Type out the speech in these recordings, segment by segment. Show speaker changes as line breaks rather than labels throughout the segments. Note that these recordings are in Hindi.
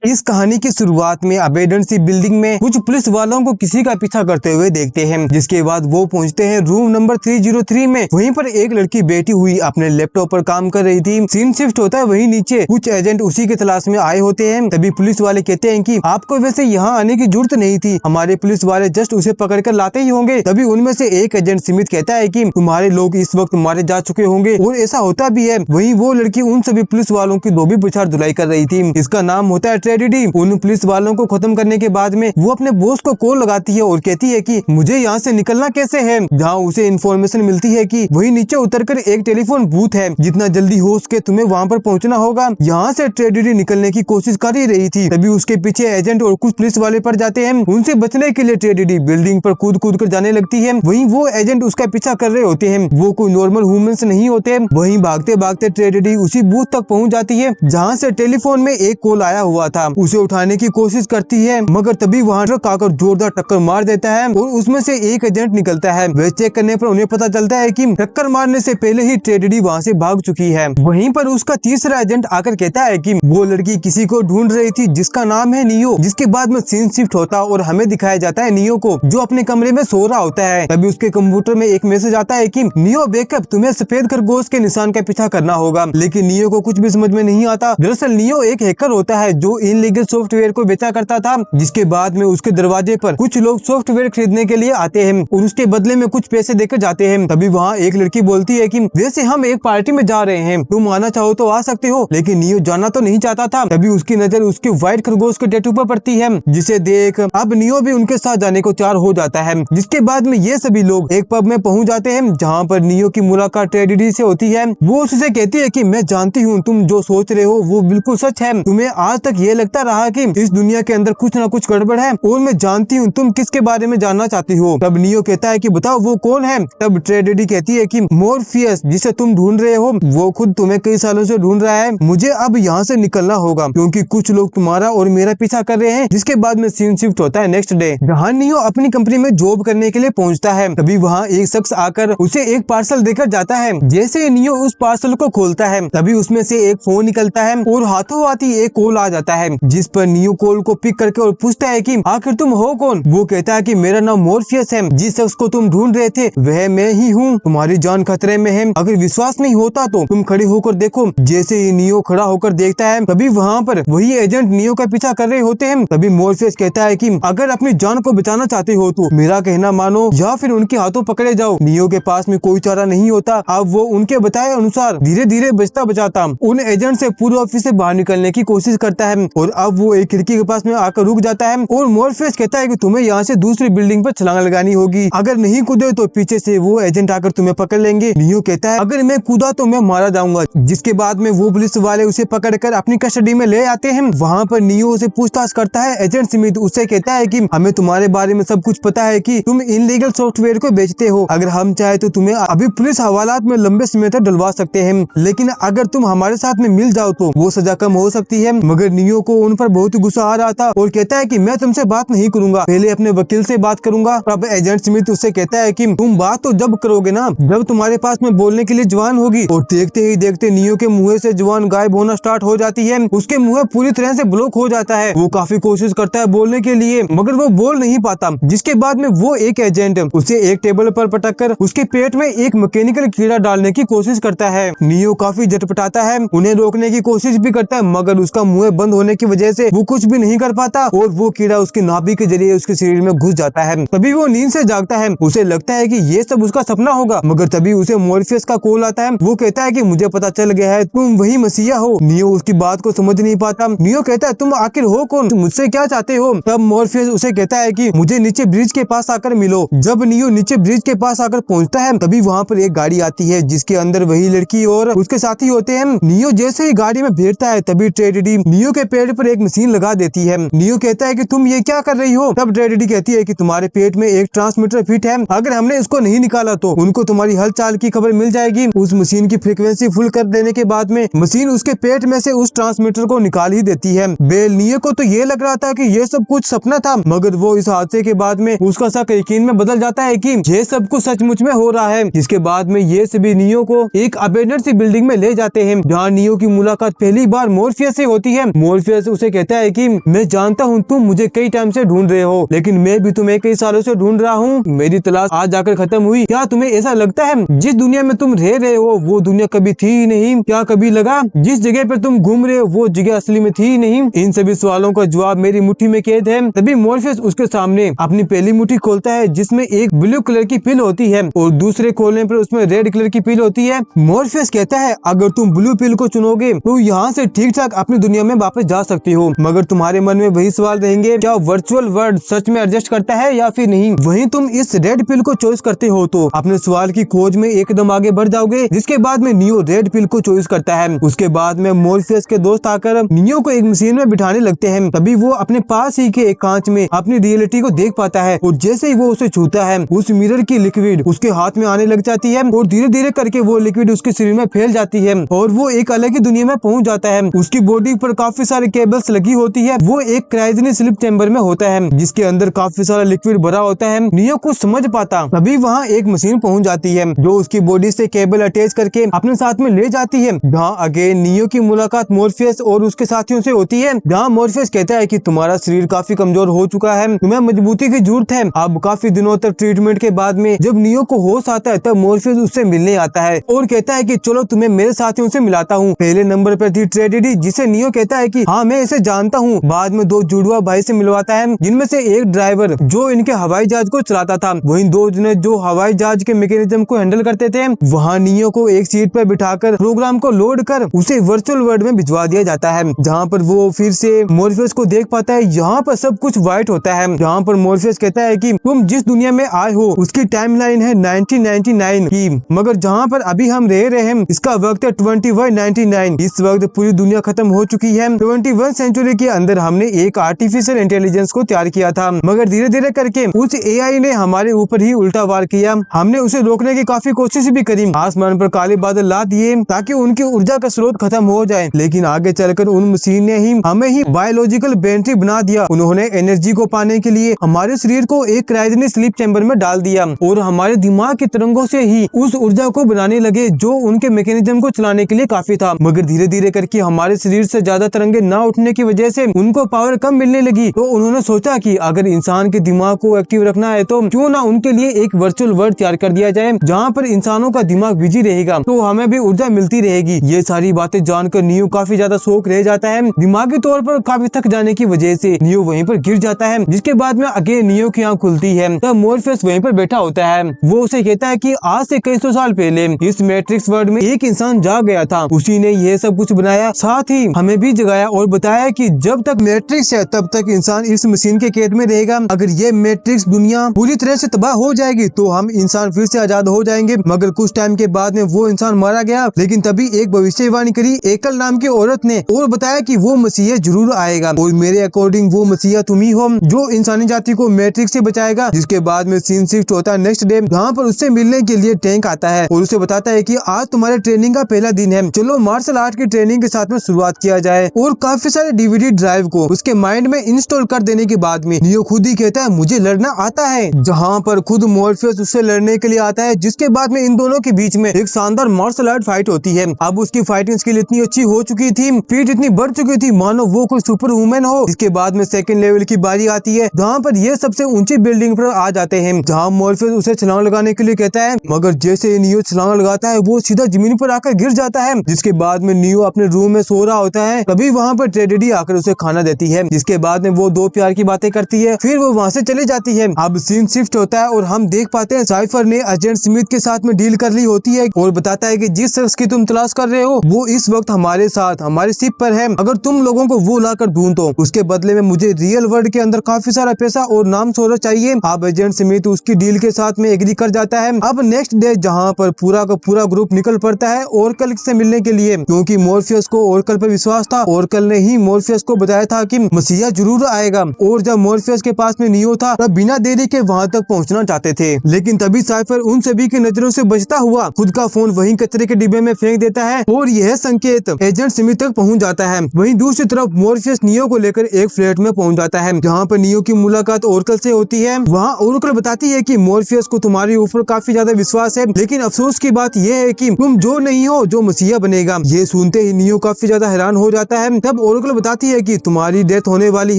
इस कहानी की शुरुआत में अबेंडन सी बिल्डिंग में कुछ पुलिस वालों को किसी का पीछा करते हुए देखते हैं, जिसके बाद वो पहुंचते हैं रूम नंबर 303 में। वहीं पर एक लड़की बैठी हुई अपने लैपटॉप पर काम कर रही थी। सीन शिफ्ट होता है वहीं नीचे कुछ एजेंट उसी की तलाश में आए होते हैं। तभी पुलिस वाले कहते हैं कि आपको वैसे यहाँ आने की जरूरत नहीं थी, हमारे पुलिस वाले जस्ट उसे पकड़ कर लाते ही होंगे। तभी उनमें से एक एजेंट स्मिथ कहता है कि तुम्हारे लोग इस वक्त मारे जा चुके होंगे, और ऐसा होता भी है। वहीं वो लड़की उन सभी पुलिस वालों की धोबी पुछाड़ धुलाई कर रही थी। इसका नाम होता है ट्रेजेडी। उन पुलिस वालों को खत्म करने के बाद में वो अपने बॉस को कॉल लगाती है और कहती है कि मुझे यहाँ से निकलना कैसे है। जहाँ उसे इन्फॉर्मेशन मिलती है कि वही नीचे उतरकर एक टेलीफोन बूथ है, जितना जल्दी हो सके तुम्हें वहाँ पर पहुँचना होगा। यहाँ से ट्रेजेडी निकलने की कोशिश कर ही रही थी। तभी उसके पीछे एजेंट और कुछ पुलिस वाले पड़ जाते हैं। उनसे बचने के लिए ट्रेजेडी बिल्डिंग पर कूद कूद कर जाने लगती है। वहीं वो एजेंट उसका पीछा कर रहे होते हैं। वो कोई नॉर्मल ह्यूमंस नहीं होते। वहीं भागते भागते ट्रेजेडी उसी बूथ तक पहुँच जाती है जहाँ से टेलीफोन में एक कॉल आया हुआ था। उसे उठाने की कोशिश करती है, मगर तभी वहाँ ट्रक आकर जोरदार टक्कर मार देता है और उसमें से एक एजेंट निकलता है। वे चेक करने पर उन्हें पता चलता है कि टक्कर मारने से पहले ही ट्रेजेडी वहाँ से भाग चुकी है। वहीं पर उसका तीसरा एजेंट आकर कहता है कि वो लड़की किसी को ढूंढ रही थी जिसका नाम है नियो। जिसके बाद में सीन शिफ्ट होता और हमें दिखाया जाता है नियो को, जो अपने कमरे में सो रहा होता है। तभी उसके कंप्यूटर में एक मैसेज आता है कि नियो बैकअप, तुम्हें सफेद खरगोश के निशान का पीछा करना होगा। लेकिन नियो को कुछ भी समझ में नहीं आता। दरअसल नियो एक हैकर होता है जो इनलीगल सॉफ्टवेयर को बेचा करता था, जिसके बाद में उसके दरवाजे पर कुछ लोग सॉफ्टवेयर खरीदने के लिए आते हैं और उसके बदले में कुछ पैसे देकर जाते हैं। तभी वहाँ एक लड़की बोलती है कि वैसे हम एक पार्टी में जा रहे हैं, तुम आना चाहो तो आ सकते हो। लेकिन नियो जाना तो नहीं चाहता था। तभी उसकी नजर उसके व्हाइट खरगोश के टैटू पर पड़ती है, जिसे देख अब नियो भी उनके साथ जाने को तैयार हो जाता है। जिसके बाद में ये सभी लोग एक पब में पहुंच जाते हैं, जहाँ पर नियो की मुलाकात ट्रेजेडी से होती है। वो उससे कहती है कि मैं जानती हूँ तुम जो सोच रहे हो वो बिल्कुल सच है। तुम्हें आज तक ये लगता रहा कि इस दुनिया के अंदर कुछ ना कुछ गड़बड़ है, और मैं जानती हूँ तुम किसके बारे में जानना चाहती हो। तब नियो कहता है कि बताओ वो कौन है। तब ट्रेजेडी कहती है कि मॉर्फियस, जिसे तुम ढूंढ रहे हो, वो खुद तुम्हें कई सालों से ढूंढ रहा है। मुझे अब यहाँ से निकलना होगा क्योंकि कुछ लोग तुम्हारा और मेरा पीछा कर रहे हैं। जिसके बाद में सीन शिफ्ट होता है नेक्स्ट डे, जहाँ नियो अपनी कंपनी में जॉब करने के लिए पहुँचता है। तभी वहाँ एक शख्स आकर उसे एक पार्सल देकर जाता है। जैसे नियो उस पार्सल को खोलता है, तभी उसमें से एक फोन निकलता है और हाथों हाथ ही एक कॉल आ जाता है, जिस पर नियो कॉल को पिक करके और पूछता है कि आखिर तुम हो कौन। वो कहता है कि मेरा नाम मॉर्फियस है, जिस शख्स को तुम ढूंढ रहे थे वह मैं ही हूँ। तुम्हारी जान खतरे में है, अगर विश्वास नहीं होता तो तुम खड़े होकर देखो। जैसे ही नियो खड़ा होकर देखता है, तभी वहाँ पर वही एजेंट नियो का पीछा कर रहे होते हैं। तभी मॉर्फियस कहता है कि अगर अपनी जान को बचाना चाहते हो तो मेरा कहना मानो या फिर उनके हाथों पकड़े जाओ। नियो के पास में कोई चारा नहीं होता। अब वो उनके बताए अनुसार धीरे धीरे बचता बचाता उन एजेंट से पूरे ऑफिस से बाहर निकलने की कोशिश करता है, और अब वो एक खिड़की के पास में आकर रुक जाता है और मॉर्फियस कहता है कि तुम्हें यहाँ से दूसरी बिल्डिंग पर छलांग लगानी होगी। अगर नहीं कूदे तो पीछे से वो एजेंट आकर तुम्हें पकड़ लेंगे। नियो कहता है अगर मैं कूदा तो मैं मारा जाऊंगा। जिसके बाद में वो पुलिस वाले उसे पकड़कर अपनी कस्टडी में ले आते हैं। वहाँ पर नियो उसे पूछताछ करता है। एजेंट स्मिथ उससे कहता है कि हमें तुम्हारे बारे में सब कुछ पता है कि तुम इनलीगल सॉफ्टवेयर को बेचते हो। अगर हम चाहे तो तुम्हें अभी पुलिस हवालात में लंबे समय तक डलवा सकते हैं, लेकिन अगर तुम हमारे साथ में मिल जाओ तो वो सजा कम हो सकती है। मगर नियो को उन पर बहुत गुस्सा आ रहा था और कहता है कि मैं तुमसे बात नहीं करूंगा, पहले अपने वकील से बात करूंगा। अब एजेंट स्मिथ उससे कहता है कि तुम बात तो जब करोगे ना जब तुम्हारे पास में बोलने के लिए जुबान होगी। और देखते ही देखते नियो के मुंह से जुबान गायब होना स्टार्ट हो जाती है। उसके मुंह पूरी तरह से ब्लॉक हो जाता है। वो काफी कोशिश करता है बोलने के लिए, मगर वो बोल नहीं पाता। जिसके बाद में वो एक एजेंट उसे एक टेबल पर पटक कर उसके पेट में एक मैकेनिकल कीड़ा डालने की कोशिश करता है। नियो काफी झटपटाता है, उन्हें रोकने की कोशिश भी करता है, मगर उसका मुंह बंद होने की वजह से वो कुछ भी नहीं कर पाता और वो कीड़ा उसकी नाभि के जरिए उसके शरीर में घुस जाता है। तभी वो नींद से जागता है। उसे लगता है कि ये सब उसका सपना होगा, मगर तभी उसे मॉर्फियस का कॉल आता है। वो कहता है कि मुझे पता चल गया है तुम वही मसीहा हो। नियो उसकी बात को समझ नहीं पाता। नियो कहता है तुम आखिर हो कौन, तुम मुझसे क्या चाहते हो। तब मॉर्फियस उसे कहता है कि मुझे नीचे ब्रिज के पास आकर मिलो। जब नियो नीचे ब्रिज के पास आकर पहुंचता है, तभी वहाँ पर एक गाड़ी आती है जिसके अंदर वही लड़की और उसके साथी होते हैं। नियो जैसे ही गाड़ी में बैठता है, तभी ट्रेजेडी नियो के पेट पर एक मशीन लगा देती है। नियो कहता है कि तुम ये क्या कर रही हो। तब ट्रेजेडी कहती है कि तुम्हारे पेट में एक ट्रांसमीटर फिट है, अगर हमने इसको नहीं निकाला तो उनको तुम्हारी हलचल की खबर मिल जाएगी। उस मशीन की फ्रीक्वेंसी फुल कर देने के बाद में मशीन उसके पेट में से उस ट्रांसमीटर को निकाल ही देती है। नियो को तो ये लग रहा था कि ये सब कुछ सपना था, मगर वो इस हादसे के बाद में उसका शक यकीन में बदल जाता है कि ये सब कुछ सचमुच में हो रहा है। इसके बाद में ये सभी नियो को एक अबेंडन सी बिल्डिंग में ले जाते हैं, जहाँ नियो की मुलाकात पहली बार मॉर्फियस से होती है। मॉर्फियस मोर्फियस उसे कहता है कि मैं जानता हूँ तुम मुझे कई टाइम से ढूंढ रहे हो, लेकिन मैं भी तुम्हें कई सालों से ढूंढ रहा हूँ। मेरी तलाश आज जाकर खत्म हुई। क्या तुम्हें ऐसा लगता है जिस दुनिया में तुम रह रहे हो वो दुनिया कभी थी ही नहीं? क्या कभी लगा जिस जगह पर तुम घूम रहे हो वो जगह असली में थी ही नहीं? इन सभी सवालों का जवाब मेरी मुट्ठी में कैद है। तभी मोर्फियस उसके सामने अपनी पहली मुट्ठी खोलता है जिसमें एक ब्लू कलर की पिल होती है और दूसरे खोलने पर उसमें रेड कलर की पिल होती है। मोर्फियस कहता है अगर तुम ब्लू पिल को चुनोगे तो यहाँ से ठीक ठाक अपनी दुनिया में वापस जा सकती हो, मगर तुम्हारे मन में वही सवाल रहेंगे, क्या वर्चुअल वर्ल्ड सच में एडजस्ट करता है या फिर नहीं? वहीं तुम इस रेड पिल को चॉइस करते हो तो अपने सवाल की खोज में एकदम आगे बढ़ जाओगे। जिसके बाद में नियो रेड पिल को चॉइस करता है। उसके बाद में मोर्फियस के दोस्त आकर नियो को एक मशीन में बिठाने लगते हैं। तभी वो अपने पास ही के एक कांच में अपनी रियलिटी को देख पाता है और जैसे ही वो उसे छूता है उस मिरर की लिक्विड उसके हाथ में आने लग जाती है और धीरे धीरे करके वो लिक्विड उसके शरीर में फैल जाती है और वो एक अलग ही दुनिया में पहुंच जाता है। उसकी बॉडी पर काफी सारे केबल्स लगी होती है। वो एक क्रायोजेनिक स्लीप चैम्बर में होता है जिसके अंदर काफी सारा लिक्विड भरा होता है। नियो कुछ समझ पाता तभी वहाँ एक मशीन पहुंच जाती है जो उसकी बॉडी से केबल अटैच करके अपने साथ में ले जाती है। जहाँ अगेन नियो की मुलाकात मोर्फियस और उसके साथियों से होती है, जहाँ मोर्फियस कहता है कि तुम्हारा शरीर काफी कमजोर हो चुका है, तुम्हें मजबूती की जरूरत है। अब काफी दिनों तक ट्रीटमेंट के बाद में जब नियो को होश आता है तब मोर्फियस उससे मिलने आता है और कहता है कि चलो तुम्हें मेरे साथियों से मिलाता हूँ। पहले नंबर पर थी ट्रेजेडी जिसे नियो कहता है कि हाँ मैं इसे जानता हूँ। बाद में दो जुड़वा भाई से मिलवाता है जिनमें से एक ड्राइवर जो इनके हवाई जहाज को चलाता था, वहीं दो जने जो हवाई जहाज के मैकेनिज्म को हैंडल करते थे। वहाँ नियो को एक सीट पर बिठाकर प्रोग्राम को लोड कर उसे वर्चुअल वर्ल्ड में भिजवा दिया जाता है, जहाँ पर वो फिर से मोर्फियस को देख पाता है। यहाँ पर सब कुछ व्हाइट होता है। यहाँ पर मोर्फियस कहता है कि तुम जिस दुनिया में आए हो उसकी टाइमलाइन है 1999 की, मगर जहाँ पर अभी हम रह रहे हैं इसका वक्त है 2199। इस वक्त पूरी दुनिया खत्म हो चुकी है। 21 सेंचुरी के अंदर हमने एक आर्टिफिशियल इंटेलिजेंस को तैयार किया था, मगर धीरे धीरे करके उस एआई ने हमारे ऊपर ही उल्टा वार किया। हमने उसे रोकने की काफी कोशिश भी करी, आसमान पर काले बादल ला दिए ताकि उनकी ऊर्जा का स्रोत खत्म हो जाए, लेकिन आगे चलकर उन मशीन ने ही हमें ही बायोलॉजिकल बैटरी बना दिया। उन्होंने एनर्जी को पाने के लिए हमारे शरीर को एक क्रायोजेनिक स्लीप चैम्बर में डाल दिया और हमारे दिमाग की तरंगों से ही उस ऊर्जा को बनाने लगे जो उनके मैकेनिज्म को चलाने के लिए काफी था। मगर धीरे धीरे करके हमारे शरीर से ज्यादा तरंगे न उठने की वजह से उनको पावर कम मिलने लगी। तो उन्होंने सोचा कि अगर इंसान के दिमाग को एक्टिव रखना है तो क्यों ना उनके लिए एक वर्चुअल वर्ल्ड तैयार कर दिया जाए जहाँ पर इंसानों का दिमाग बिजी रहेगा तो हमें भी ऊर्जा मिलती रहेगी। ये सारी बातें जानकर नियो काफी ज्यादा शौक रह जाता है। दिमागी तौर पर काफी थक जाने की वजह से नियो वहीं पर गिर जाता है, जिसके बाद में अगेन नियो की आंख खुलती है तब मोर्फियस वहीं पर बैठा होता है। वो उसे कहता है कि आज से कई सौ साल पहले इस मैट्रिक्स वर्ल्ड में एक इंसान जाग गया था, उसी ने ये सब कुछ बनाया, साथ ही हमें भी जगाया और बताया कि जब तक मैट्रिक्स है तब तक इंसान इस मशीन के कैद में रहेगा। अगर ये मैट्रिक्स दुनिया पूरी तरह से तबाह हो जाएगी तो हम इंसान फिर से आजाद हो जाएंगे। मगर कुछ टाइम के बाद में वो इंसान मारा गया, लेकिन तभी एक भविष्यवाणी करी एकल नाम की औरत ने और बताया कि वो मसीहा जरूर आएगा और मेरे अकॉर्डिंग वो मसीहा तुम ही हो जो इंसानी जाति को मैट्रिक्स से बचाएगा। जिसके बाद में सीन शिफ्ट होता है नेक्स्ट डे, जहाँ पर उससे मिलने के लिए टैंक आता है और उसे बताता है कि आज तुम्हारे ट्रेनिंग का पहला दिन है, चलो मार्शल आर्ट की ट्रेनिंग के साथ में शुरुआत किया जाए। और काफी सारे डीवीडी ड्राइव को उसके माइंड में इंस्टॉल कर देने के बाद में नियो खुद ही कहता है मुझे लड़ना आता है, जहाँ पर खुद मोर्फियस उससे लड़ने के लिए आता है। जिसके बाद में इन दोनों के बीच में एक शानदार मार्शल आर्ट फाइट होती है। अब उसकी फाइटिंग स्किल इतनी अच्छी हो चुकी थी, फीट इतनी बढ़ चुकी थी मानो वो कोई सुपर वुमेन हो। इसके बाद में सेकंड लेवल की बारी आती है, जहाँ पर ये सबसे ऊंची बिल्डिंग पर आ जाते हैं, जहाँ मोर्फियस उसे छलांग लगाने के लिए कहता है, मगर जैसे नियो छलांग लगाता है वो सीधा जमीन पर आकर गिर जाता है। जिसके बाद में नियो अपने रूम में सो रहा होता है, तभी वहाँ पर ट्रेजेडी आकर उसे खाना देती है। जिसके बाद में वो दो प्यार की बातें करती है, फिर वो वहाँ से चली जाती है। अब सीन शिफ्ट होता है और हम देख पाते हैं साइफर ने एजेंट स्मिथ के साथ में डील कर ली होती है और बताता है कि जिस शख्स की तुम तलाश कर रहे हो वो इस वक्त हमारे साथ हमारी शिप पर है, अगर तुम लोगों को वो लाकर ढूंढ दो उसके बदले में मुझे रियल वर्ल्ड के अंदर काफी सारा पैसा और नाम शोहरत चाहिए। अब एजेंट स्मिथ उसकी डील के साथ में एग्री कर जाता है। अब नेक्स्ट डे जहाँ पर पूरा का पूरा ग्रुप निकल पड़ता है ओरेकल से मिलने के लिए, क्योंकि मोर्फियस को ओरेकल पर विश्वास था। ओरेकल ने ही मोर्फियस को बताया था कि मसीहा जरूर आएगा और जब मोर्फियस के पास में नियो था तब बिना देरी के वहाँ तक पहुँचना चाहते थे, लेकिन तभी साइफर उन सभी की नजरों से बचता हुआ खुद का फोन वहीं कचरे के डिब्बे में फेंक देता है और यह संकेत एजेंट स्मिथ तक पहुंच जाता है। वहीं दूसरी तरफ मोर्फियस नियो को लेकर एक फ्लैट में पहुंच जाता है, जहां पर नियो की मुलाकात ओरेकल से होती है। वहां ओरेकल बताती है कि मोर्फियस को तुम्हारे ऊपर काफी ज्यादा विश्वास है, लेकिन अफसोस की बात यह है कि तुम जो नहीं हो जो मसीहा बनेगा। ये सुनते ही नियो काफी ज्यादा हैरान हो जाता है। तब ओरेकल बताती है कि तुम्हारी डेथ होने वाली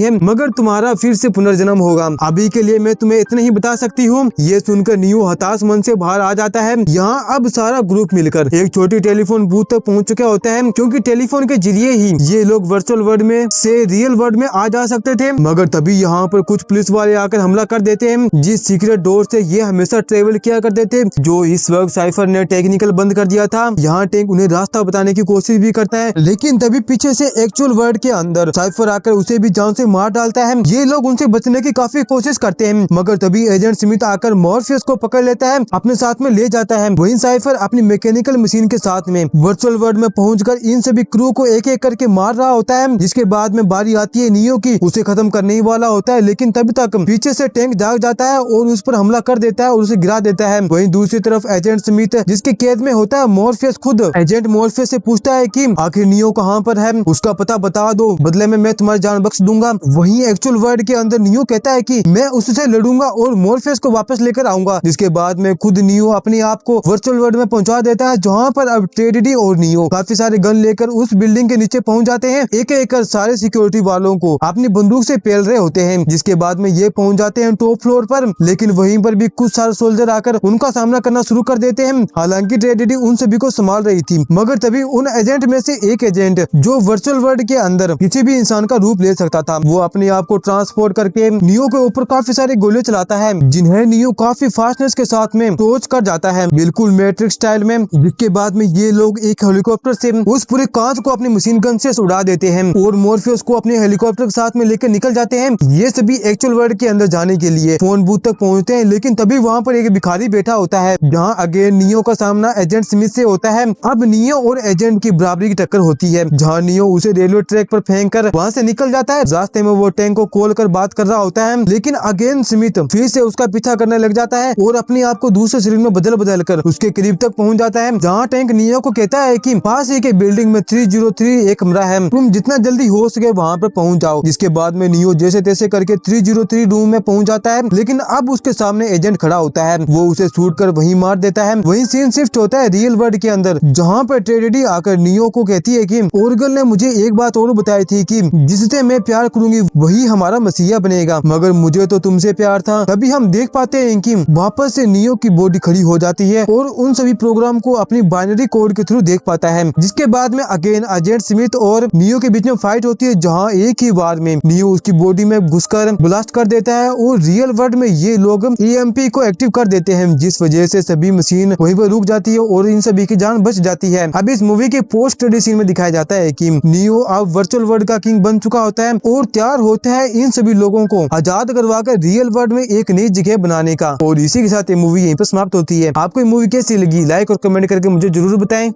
है मगर तुम्हारा फिर से पुनर्जन्म होगा। अभी के लिए मैं तुम्हें इतना ही बता सकती हूँ। ये सुनकर नियो हताश मन से बाहर आ जाता है। यहाँ अब सारा ग्रुप मिलकर एक छोटी टेलीफोन बूथ तक पहुँच चुका होता है, क्योंकि टेलीफोन के जरिए ही ये लोग वर्चुअल वर्ल्ड में से रियल वर्ल्ड में आ जा सकते थे। मगर तभी यहाँ पर कुछ पुलिस वाले आकर हमला कर देते हैं, जिस सीक्रेट डोर से ये हमेशा ट्रेवल किया करते थे, जो इस वक्त साइफर ने टेक्निकल बंद कर दिया था। यहाँ टैंक उन्हें रास्ता बताने की कोशिश भी करता है, लेकिन तभी पीछे से एक्चुअल वर्ल्ड के अंदर साइफर आकर उसे भी जान से मार डालता है। ये लोग उनसे बचने की काफी कोशिश करते हैं, मगर तभी एजेंट स्मिथ आकर मॉर्फियस को पकड़ लेता है, अपने साथ में ले जाता है। वहीं साइफर अपनी मैकेनिकल मशीन के साथ में वर्चुअल वर्ल्ड में पहुंचकर इन सभी क्रू को एक एक करके मार रहा होता है, जिसके बाद में बारी आती है नियो की। उसे खत्म करने ही वाला होता है, लेकिन तभी तक पीछे से टैंक जाग जाता है और उस पर हमला कर देता है और उसे गिरा देता है। वहीं दूसरी तरफ एजेंट स्मिथ, जिसके कैद में होता है मॉर्फियस खुद, एजेंट मॉर्फियस से पूछता है कि आखिर नियो कहाँ पर है, उसका पता बता दो, बदले में मैं तुम्हारी जान बख्श दूंगा। वहीं एक्चुअल वर्ल्ड के अंदर नियो कहता है कि मैं उससे लड़ूंगा और मॉर्फियस को वापस लेकर आऊंगा। जिसके बाद में खुद नियो अपने आप को वर्चुअल वर्ल्ड में पहुंचा देता है, जहाँ पर अब ट्रेजेडी और नियो काफी सारे गन लेकर उस बिल्डिंग के नीचे पहुंच जाते हैं। एक एक कर सारे सिक्योरिटी वालों को अपनी बंदूक से पेल रहे होते हैं। जिसके बाद में ये पहुंच जाते हैं टॉप फ्लोर पर, लेकिन वहीं पर भी कुछ सारे सोल्जर आकर उनका सामना करना शुरू कर देते हैं। हालांकि ट्रेजेडी उन सभी को संभाल रही थी, मगर तभी उन एजेंट में से एक एजेंट, जो वर्चुअल वर्ल्ड के अंदर किसी भी इंसान का रूप ले सकता था, वो अपने आप को ट्रांसपोर्ट करके नियो के ऊपर काफी सारे गोले चलाता है, जिन्हें नियो काफी फास्टनेस के साथ में टॉर्च कर जाता है, बिल्कुल मैट्रिक्स स्टाइल में। जिसके बाद में ये लोग एक हेलीकॉप्टर से उस पूरे कांच को अपनी मशीन गन से उड़ा देते हैं और मॉर्फियस को अपने हेलीकॉप्टर के साथ में लेकर निकल जाते हैं। ये सभी एक्चुअल वर्ल्ड के अंदर जाने के लिए फोन बूथ तक पहुंचते हैं, लेकिन तभी वहाँ पर एक भिखारी बैठा होता है, जहाँ अगेन नियो का सामना एजेंट स्मिथ से होता है। अब नियो और एजेंट की बराबरी की टक्कर होती है, जहाँ नियो उसे रेलवे ट्रैक पर फेंक कर वहाँ से निकल जाता है। रास्ते में वो टैंक को खोल कर बात कर रहा होता है, लेकिन अगेन स्मिथ फिर से उसका पीछा करने लग जाता है और अपने आप को दूसरे शरीर में बदल बदल कर उसके करीब तक पहुंच जाता है, जहाँ टैंक नियो को कहता है कि पास ही के बिल्डिंग में 303 एक कमरा है, तुम जितना जल्दी हो सके वहाँ पर पहुंच जाओ। जिसके बाद में नियो जैसे तैसे करके 303 रूम में पहुंच जाता है, लेकिन अब उसके सामने एजेंट खड़ा होता है, वो उसे शूट कर वहीं मार देता है। वहीं सीन शिफ्ट होता है रियल वर्ल्ड के अंदर, जहाँ पर ट्रेजेडी आकर नियो को कहती है कि ओरेकल ने मुझे एक बात और बताई थी कि जिससे मैं प्यार करूंगी वही हमारा मसीहा बनेगा, मगर मुझे तो तुमसे प्यार था। तभी हम देख पाते हैं कि वापस से नियो की बॉडी खड़ी हो जाती है और उन सभी प्रोग्राम को अपनी बाइनरी कोड के थ्रू देख पाता है। जिसके बाद में अगेन एजेंट स्मिथ और नियो के बीच में फाइट होती है, जहाँ एक ही बार में नियो उसकी बॉडी में घुसकर ब्लास्ट कर देता है और रियल वर्ल्ड में ये लोग EMP को एक्टिव कर देते हैं, जिस वजह से सभी मशीन वहीं पर रुक जाती है और इन सभी की जान बच जाती है। अब इस मूवी के पोस्ट क्रेडिट सीन में दिखाया जाता है कि नियो अब वर्चुअल वर्ल्ड का किंग बन चुका होता है और तैयार होता है इन सभी लोगों को आजाद करवाकर रियल वर्ल्ड में एक नई जगह बनाने का। और इसी के साथ ये मूवी यहीं पर समाप्त होती है। आपको ये मूवी कैसी लगी, लाइक और कमेंट करके मुझे जरूर बताएं।